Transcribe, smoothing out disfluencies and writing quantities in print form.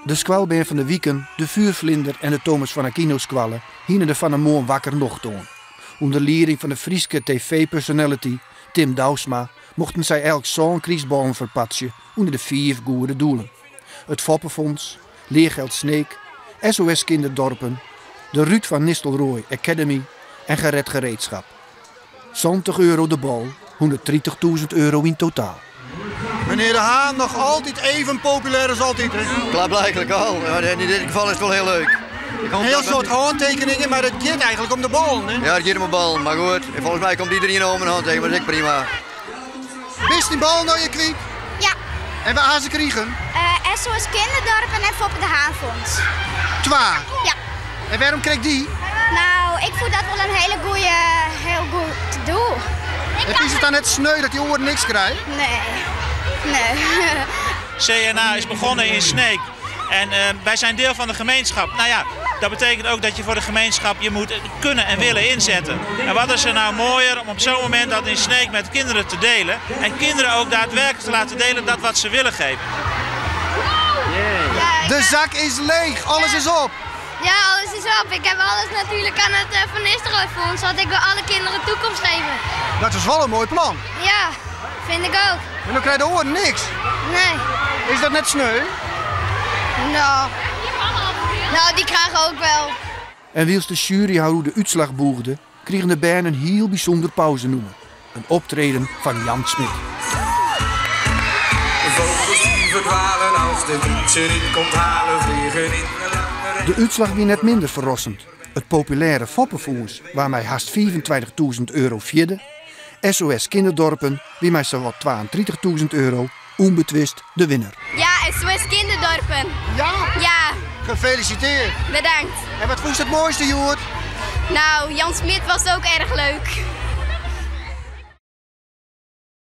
De squalband van de Wieken, de Vuurvlinder en de Thomas van Aquino squallen hielden er van een mooi wakker nog toon. Onder leiding van de Frieske tv-personality Tim Douwsma mochten zij elk zo'n kriesballen verpatsen onder de 4 goede doelen. Het Foppenfonds, Leergeld Sneek, SOS Kinderdorpen, de Ruud van Nistelrooy Academy en Gered Gereedschap. €20 de bal, €130.000 in totaal. Meneer De Haan, nog altijd even populair als altijd, hè? Klaarblijkelijk al, maar in dit geval is het wel heel leuk. Een heel soort handtekeningen, maar het gaat eigenlijk om de bal, hè? Ja, het gaat om de bal, maar goed. Volgens mij komt iedereen om een handtekening, maar dat is prima. Wist die bal nou je kwiet? Ja. En waar gaan ze krijgen? SOS Kinderdorpen en Foppe de Haanfonds. 2. Ja. En waarom kreeg die? Nou, ik vond dat wel een heel goed doel. Het is het dan net sneu dat die oren niks krijgen? Nee. CNA is begonnen in Sneek en wij zijn deel van de gemeenschap. Nou ja, dat betekent ook dat je voor de gemeenschap je moet kunnen en willen inzetten. En wat is er nou mooier om op zo'n moment dat in Sneek met kinderen te delen en kinderen ook daadwerkelijk te laten delen dat wat ze willen geven. De zak is leeg, alles is op. Ja, alles is op. Ik heb alles natuurlijk aan het Van Nistelrooy Fonds, want ik wil alle kinderen toekomst geven. Dat is wel een mooi plan. Ja, vind ik ook. En dan krijg je de oren niks. Nee. Is dat net sneu? Nou, die krijgen ook wel. En wils de jury hoe de uitslag boegde, kregen de band een heel bijzonder pauze noemen. Een optreden van Jan Smit. Vogels die verdwalen als de fiets niet komt halen, vliegen in de lange... De uitslag was net minder verrassend. Het populaire Foppenfonds, waarmee haast €25.000 vierde. SOS Kinderdorpen, wie mij zowat €32.000, onbetwist de winnaar. Ja, SOS Kinderdorpen. Ja? Ja, Gefeliciteerd. bedankt. En wat vond je het mooiste, Joert? Nou, Jan Smit was ook erg leuk.